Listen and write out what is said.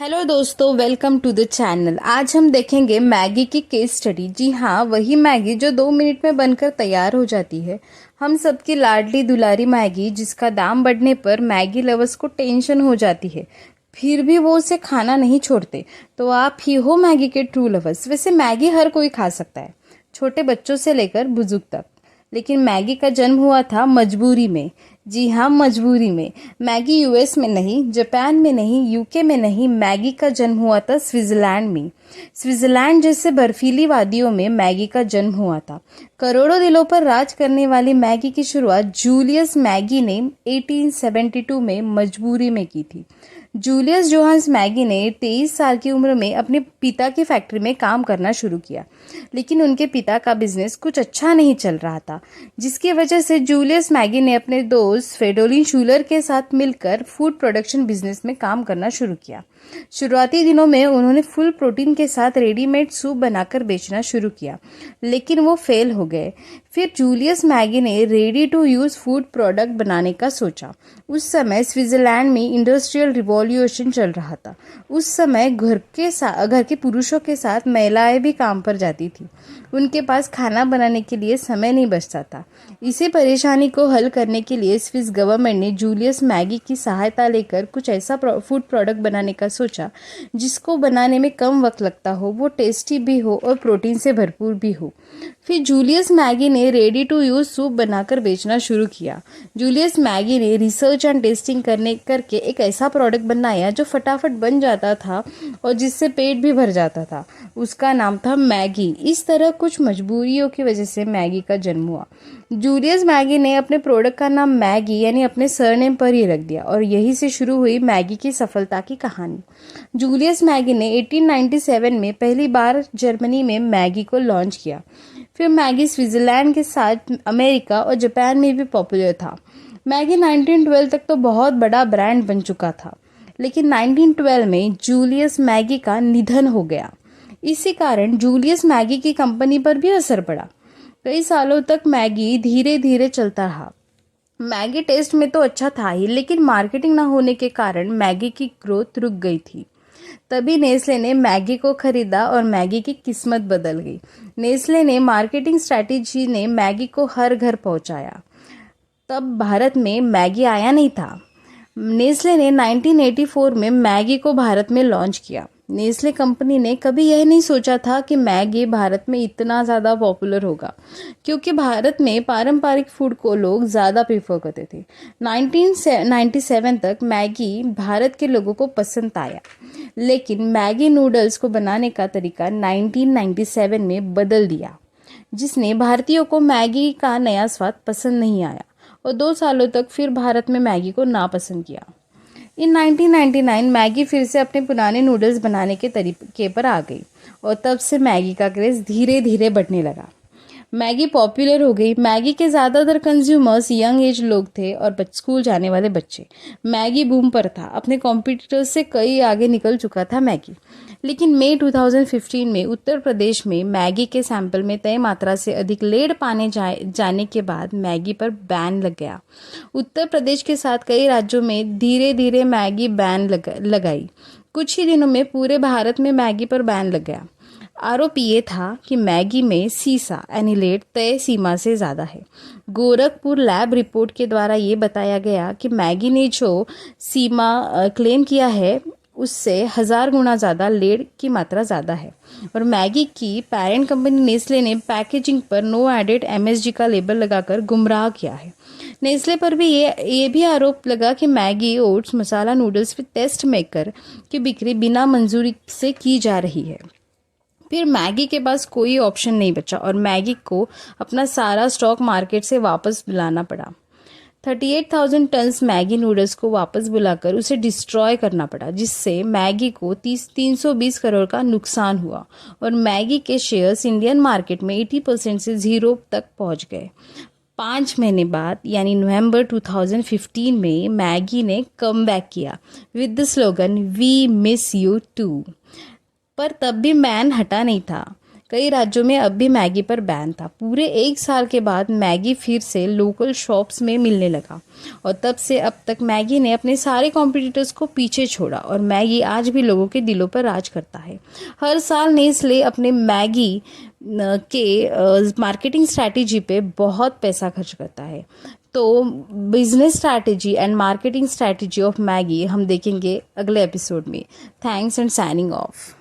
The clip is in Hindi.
हेलो दोस्तों, वेलकम टू द चैनल। आज हम देखेंगे मैगी की केस स्टडी। जी हाँ, वही मैगी जो 2 मिनट में बनकर तैयार हो जाती है। हम सबकी लाडली दुलारी मैगी, जिसका दाम बढ़ने पर मैगी लवर्स को टेंशन हो जाती है, फिर भी वो उसे खाना नहीं छोड़ते। तो आप ही हो मैगी के ट्रू लवर्स। वैसे मैगी हर कोई खा सकता है, छोटे बच्चों से लेकर बुजुर्ग तक। लेकिन मैगी का जन्म हुआ था मजबूरी में। जी हाँ, मजबूरी में। मैगी यूएस में नहीं, जापान में नहीं, यूके में नहीं, मैगी का जन्म हुआ था स्विट्जरलैंड में। स्विट्जरलैंड जैसे बर्फीली वादियों में मैगी का जन्म हुआ था। करोड़ों दिलों पर राज करने वाली मैगी की शुरुआत जूलियस मैगी ने 1872 में मजबूरी में की थी। जूलियस जोहान्स मैगी ने 23 साल की उम्र में अपने पिता की फैक्ट्री में काम करना शुरू किया, लेकिन उनके पिता का बिजनेस कुछ अच्छा नहीं चल रहा था, जिसकी वजह से जूलियस मैगी ने अपने दोस्त फेडोलिन शूलर के साथ मिलकर फूड प्रोडक्शन बिजनेस में काम करना शुरू किया। शुरुआती दिनों में उन्होंने फुल प्रोटीन के साथ रेडीमेड सूप बनाकर बेचना शुरू किया, लेकिन वो फेल हो गए। फिर जूलियस मैगी ने ready to use food product बनाने का सोचा। उस समय स्विट्जरलैंड में इंडस्ट्रियल रिवॉल्यूशन चल रहा था। उस समय घर के पुरुषों के साथ महिलाएं भी काम पर जाती थी। उनके पास खाना बनाने के लिए समय नहीं बचता था। इसी परेशानी को हल करने के लिए स्विस गवर्नमेंट ने जूलियस मैगी की सहायता लेकर कुछ ऐसा फूड प्रोडक्ट बनाने का सोचा जिसको बनाने में कम वक्त लगता हो, वो टेस्टी भी हो और प्रोटीन से भरपूर भी हो। फिर जूलियस मैगी ने रेडी टू यूज सूप बनाकर बेचना शुरू किया। जूलियस मैगी ने रिसर्च एंड टेस्टिंग करके एक ऐसा प्रोडक्ट बनाया जो फटाफट बन जाता था और जिससे पेट भी भर जाता था। उसका नाम था मैगी। इस तरह कुछ मजबूरियों की वजह से मैगी का जन्म हुआ। जूलियस मैगी ने अपने प्रोडक्ट का नाम मैगी यानी अपने सरनेम पर ही रख दिया और यहीं से शुरू हुई मैगी की सफलता की कहानी। जूलियस मैगी ने 1897 में पहली बार जर्मनी में मैगी को लॉन्च किया। फिर मैगी स्विट्जरलैंड के साथ अमेरिका और जापान में भी पॉपुलर था। मैगी 1912 तक तो बहुत बड़ा ब्रांड बन चुका था, लेकिन 1912 में जूलियस मैगी का निधन हो गया। इसी कारण जूलियस मैगी की कंपनी पर भी असर पड़ा। कई सालों तक मैगी धीरे धीरे चलता रहा। मैगी टेस्ट में तो अच्छा था ही, लेकिन मार्केटिंग ना होने के कारण मैगी की ग्रोथ रुक गई थी। तभी नेस्ले ने मैगी को खरीदा और मैगी की किस्मत बदल गई। नेस्ले ने मार्केटिंग स्ट्रैटेजी ने मैगी को हर घर पहुंचाया। तब भारत में मैगी आया नहीं था। नेस्ले ने 1984 में मैगी को भारत में लॉन्च किया। नेस्ले कंपनी ने कभी यह नहीं सोचा था कि मैगी भारत में इतना ज़्यादा पॉपुलर होगा, क्योंकि भारत में पारंपरिक फूड को लोग ज़्यादा प्रेफर करते थे। 1997 तक मैगी भारत के लोगों को पसंद आया, लेकिन मैगी नूडल्स को बनाने का तरीका 1997 में बदल दिया, जिसने भारतीयों को मैगी का नया स्वाद पसंद नहीं आया और 2 सालों तक फिर भारत में मैगी को नापसंद किया। इन 1999 मैगी फिर से अपने पुराने नूडल्स बनाने के तरीके पर आ गई और तब से मैगी का क्रेज़ धीरे धीरे बढ़ने लगा। मैगी पॉपुलर हो गई। मैगी के ज़्यादातर कंज्यूमर्स यंग एज लोग थे और स्कूल जाने वाले बच्चे। मैगी बूम पर था, अपने कॉम्पिटिटर्स से कई आगे निकल चुका था मैगी। लेकिन मई 2015 में उत्तर प्रदेश में मैगी के सैंपल में तय मात्रा से अधिक लेड पाने जाने के बाद मैगी पर बैन लग गया। उत्तर प्रदेश के साथ कई राज्यों में धीरे धीरे मैगी बैन लगाई। कुछ ही दिनों में पूरे भारत में मैगी पर बैन लग गया। आरोप ये था कि मैगी में सीसा एनिलेट तय सीमा से ज़्यादा है। गोरखपुर लैब रिपोर्ट के द्वारा ये बताया गया कि मैगी ने जो सीमा क्लेम किया है उससे 1000 गुना ज़्यादा लेड की मात्रा ज़्यादा है। और मैगी की पेरेंट कंपनी नेस्ले ने पैकेजिंग पर नो एडेड एमएसजी का लेबल लगाकर गुमराह किया है। नेस्ले पर भी ये भी आरोप लगा कि Maggi oats masala noodles with test maker की बिक्री बिना मंजूरी से की जा रही है। फिर मैगी के पास कोई ऑप्शन नहीं बचा और मैगी को अपना सारा स्टॉक मार्केट से वापस बुलाना पड़ा। 38,000 टन्स मैगी नूडल्स को वापस बुलाकर उसे डिस्ट्रॉय करना पड़ा, जिससे मैगी को 320 करोड़ का नुकसान हुआ और मैगी के शेयर्स इंडियन मार्केट में 80% से 0 तक पहुंच गए। 5 महीने बाद यानी नवंबर 2015 में मैगी ने कमबैक किया with the slogan we miss you too. पर तब भी बैन हटा नहीं था। कई राज्यों में अब भी मैगी पर बैन था। पूरे 1 साल के बाद मैगी फिर से लोकल शॉप्स में मिलने लगा और तब से अब तक मैगी ने अपने सारे कॉम्पिटिटर्स को पीछे छोड़ा और मैगी आज भी लोगों के दिलों पर राज करता है। हर साल नेस्ले अपने मैगी के मार्केटिंग स्ट्रैटेजी पे बहुत पैसा खर्च करता है। तो business strategy and marketing strategy of Maggi हम देखेंगे अगले एपिसोड में। Thanks and signing off.